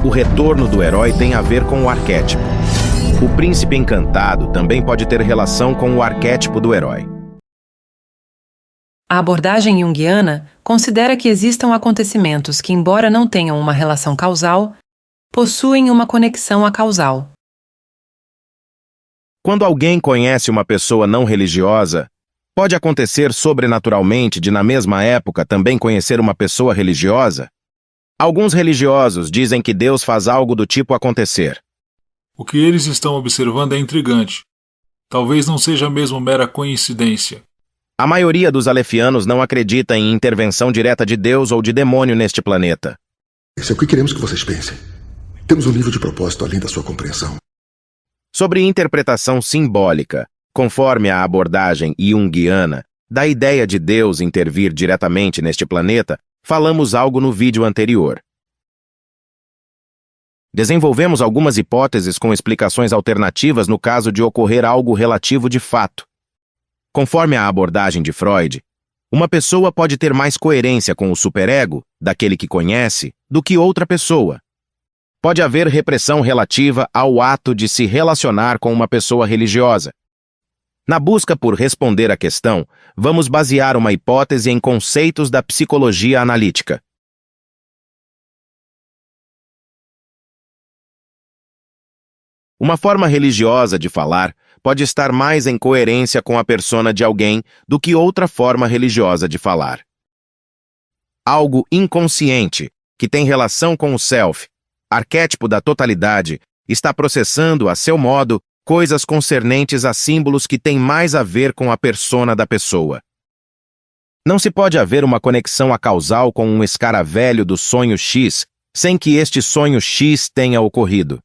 O retorno do herói tem a ver com o arquétipo. O príncipe encantado também pode ter relação com o arquétipo do herói. A abordagem junguiana considera que existam acontecimentos que, embora não tenham uma relação causal, possuem uma conexão acausal. Quando alguém conhece uma pessoa não religiosa, pode acontecer sobrenaturalmente de, na mesma época, também conhecer uma pessoa religiosa? Alguns religiosos dizem que Deus faz algo do tipo acontecer. O que eles estão observando é intrigante. Talvez não seja mesmo mera coincidência. A maioria dos alefianos não acredita em intervenção direta de Deus ou de demônio neste planeta. Isso é o que queremos que vocês pensem. Temos um nível de propósito além da sua compreensão. Sobre interpretação simbólica, conforme a abordagem junguiana, da ideia de Deus intervir diretamente neste planeta, falamos algo no vídeo anterior. Desenvolvemos algumas hipóteses com explicações alternativas no caso de ocorrer algo relativo de fato. Conforme a abordagem de Freud, uma pessoa pode ter mais coerência com o superego, daquele que conhece, do que outra pessoa. Pode haver repressão relativa ao ato de se relacionar com uma pessoa religiosa. Na busca por responder à questão, vamos basear uma hipótese em conceitos da psicologia analítica. Uma forma religiosa de falar pode estar mais em coerência com a persona de alguém do que outra forma religiosa de falar. Algo inconsciente, que tem relação com o self, arquétipo da totalidade, está processando, a seu modo, coisas concernentes a símbolos que têm mais a ver com a persona da pessoa. Não se pode haver uma conexão acausal com um escaravelho do sonho X sem que este sonho X tenha ocorrido.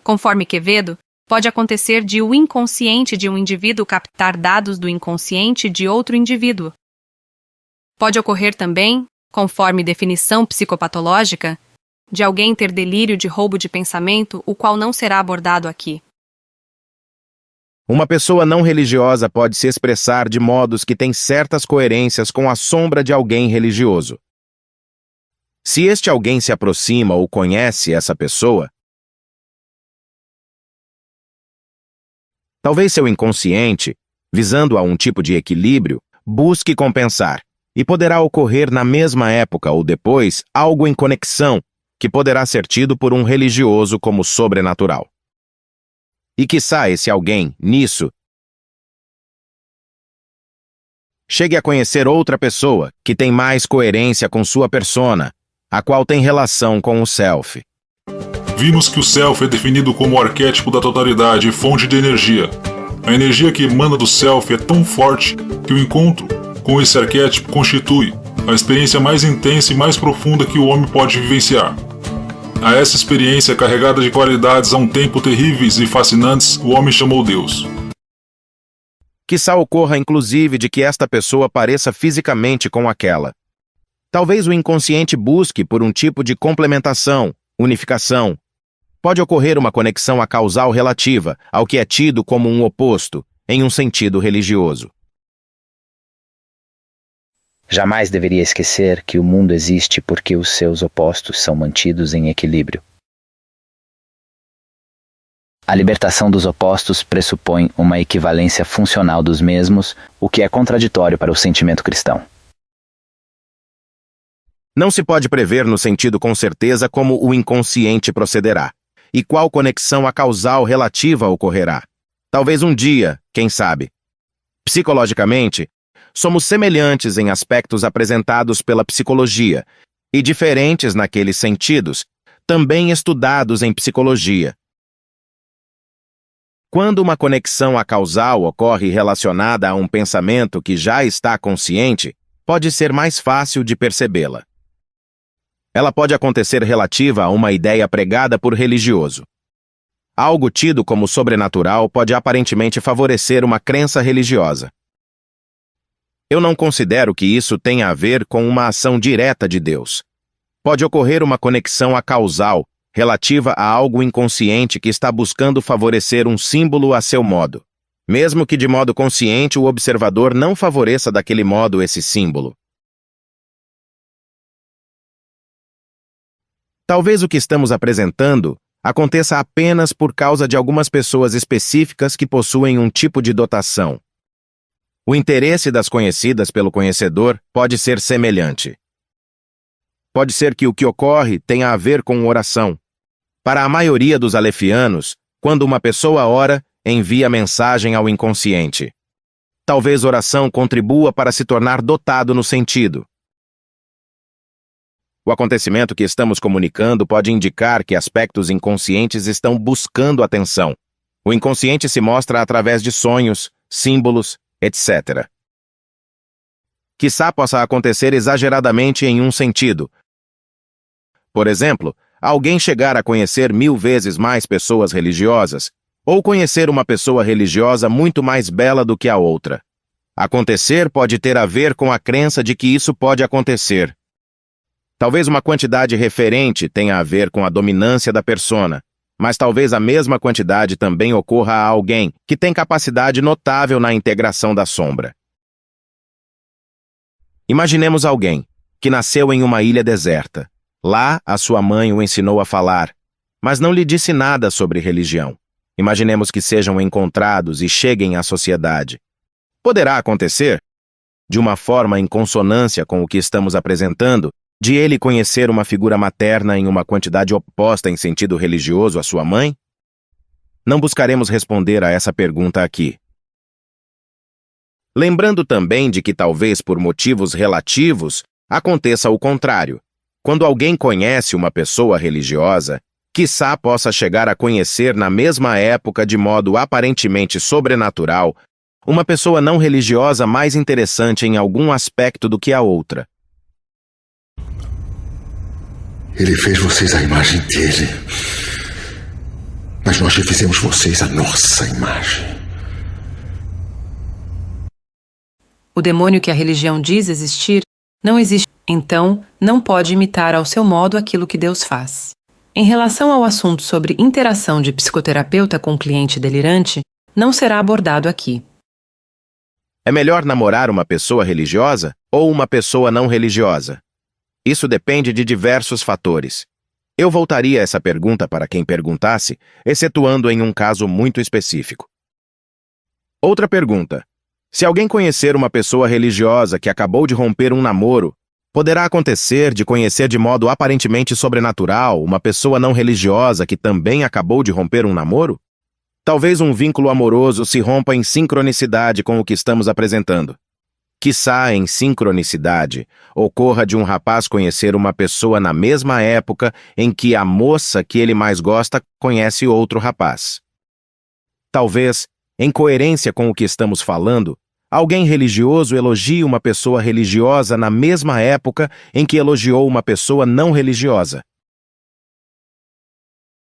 Conforme Quevedo, pode acontecer de o inconsciente de um indivíduo captar dados do inconsciente de outro indivíduo. Pode ocorrer também, conforme definição psicopatológica, de alguém ter delírio de roubo de pensamento, o qual não será abordado aqui. Uma pessoa não religiosa pode se expressar de modos que têm certas coerências com a sombra de alguém religioso. Se este alguém se aproxima ou conhece essa pessoa, talvez seu inconsciente, visando a um tipo de equilíbrio, busque compensar, e poderá ocorrer na mesma época ou depois algo em conexão que poderá ser tido por um religioso como sobrenatural. E quiçá esse alguém, nisso, chegue a conhecer outra pessoa que tem mais coerência com sua persona, a qual tem relação com o self. Vimos que o self é definido como o arquétipo da totalidade e fonte de energia. A energia que emana do self é tão forte que o encontro com esse arquétipo constitui a experiência mais intensa e mais profunda que o homem pode vivenciar. A essa experiência carregada de qualidades a um tempo terríveis e fascinantes, o homem chamou Deus. Quiçá ocorra inclusive de que esta pessoa pareça fisicamente com aquela. Talvez o inconsciente busque por um tipo de complementação, unificação. Pode ocorrer uma conexão acausal relativa ao que é tido como um oposto, em um sentido religioso. Jamais deveria esquecer que o mundo existe porque os seus opostos são mantidos em equilíbrio. A libertação dos opostos pressupõe uma equivalência funcional dos mesmos, o que é contraditório para o sentimento cristão. Não se pode prever no sentido com certeza como o inconsciente procederá, e qual conexão acausal relativa ocorrerá. Talvez um dia, quem sabe. Psicologicamente, somos semelhantes em aspectos apresentados pela psicologia, e diferentes naqueles sentidos, também estudados em psicologia. Quando uma conexão acausal ocorre relacionada a um pensamento que já está consciente, pode ser mais fácil de percebê-la. Ela pode acontecer relativa a uma ideia pregada por religioso. Algo tido como sobrenatural pode aparentemente favorecer uma crença religiosa. Eu não considero que isso tenha a ver com uma ação direta de Deus. Pode ocorrer uma conexão acausal relativa a algo inconsciente que está buscando favorecer um símbolo a seu modo, mesmo que de modo consciente o observador não favoreça daquele modo esse símbolo. Talvez o que estamos apresentando aconteça apenas por causa de algumas pessoas específicas que possuem um tipo de dotação. O interesse das conhecidas pelo conhecedor pode ser semelhante. Pode ser que o que ocorre tenha a ver com oração. Para a maioria dos alefianos, quando uma pessoa ora, envia mensagem ao inconsciente. Talvez oração contribua para se tornar dotado no sentido. O acontecimento que estamos comunicando pode indicar que aspectos inconscientes estão buscando atenção. O inconsciente se mostra através de sonhos, símbolos, etc. Quiçá possa acontecer exageradamente em um sentido. Por exemplo, alguém chegar a conhecer 1000 vezes mais pessoas religiosas, ou conhecer uma pessoa religiosa muito mais bela do que a outra. Acontecer pode ter a ver com a crença de que isso pode acontecer. Talvez uma quantidade referente tenha a ver com a dominância da persona, mas talvez a mesma quantidade também ocorra a alguém que tem capacidade notável na integração da sombra. Imaginemos alguém que nasceu em uma ilha deserta. Lá, a sua mãe o ensinou a falar, mas não lhe disse nada sobre religião. Imaginemos que sejam encontrados e cheguem à sociedade. Poderá acontecer, de uma forma em consonância com o que estamos apresentando, de ele conhecer uma figura materna em uma quantidade oposta em sentido religioso à sua mãe? Não buscaremos responder a essa pergunta aqui. Lembrando também de que talvez por motivos relativos aconteça o contrário. Quando alguém conhece uma pessoa religiosa, quiçá possa chegar a conhecer na mesma época de modo aparentemente sobrenatural uma pessoa não religiosa mais interessante em algum aspecto do que a outra. Ele fez vocês à imagem dele. Mas nós fizemos vocês à nossa imagem. O demônio que a religião diz existir não existe, então não pode imitar ao seu modo aquilo que Deus faz. Em relação ao assunto sobre interação de psicoterapeuta com cliente delirante, não será abordado aqui. É melhor namorar uma pessoa religiosa ou uma pessoa não religiosa? Isso depende de diversos fatores. Eu voltaria essa pergunta para quem perguntasse, excetuando em um caso muito específico. Outra pergunta. Se alguém conhecer uma pessoa religiosa que acabou de romper um namoro, poderá acontecer de conhecer de modo aparentemente sobrenatural uma pessoa não religiosa que também acabou de romper um namoro? Talvez um vínculo amoroso se rompa em sincronicidade com o que estamos apresentando. Quiçá em sincronicidade ocorra de um rapaz conhecer uma pessoa na mesma época em que a moça que ele mais gosta conhece outro rapaz. Talvez, em coerência com o que estamos falando, alguém religioso elogie uma pessoa religiosa na mesma época em que elogiou uma pessoa não religiosa.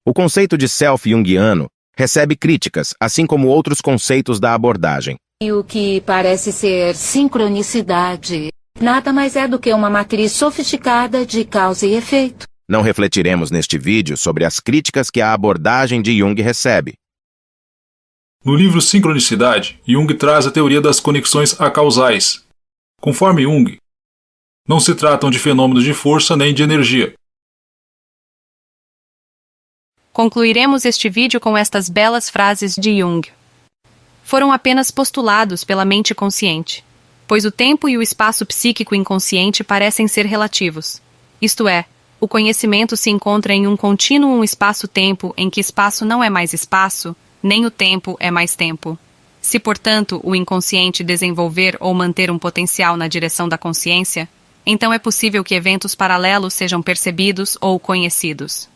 O conceito de self junguiano recebe críticas, assim como outros conceitos da abordagem. E o que parece ser sincronicidade nada mais é do que uma matriz sofisticada de causa e efeito. Não refletiremos neste vídeo sobre as críticas que a abordagem de Jung recebe. No livro Sincronicidade, Jung traz a teoria das conexões acausais. Conforme Jung, não se tratam de fenômenos de força nem de energia. Concluiremos este vídeo com estas belas frases de Jung. Foram apenas postulados pela mente consciente, pois o tempo e o espaço psíquico inconsciente parecem ser relativos. Isto é, o conhecimento se encontra em um contínuo espaço-tempo em que espaço não é mais espaço, nem o tempo é mais tempo. Se, portanto, o inconsciente desenvolver ou manter um potencial na direção da consciência, então é possível que eventos paralelos sejam percebidos ou conhecidos.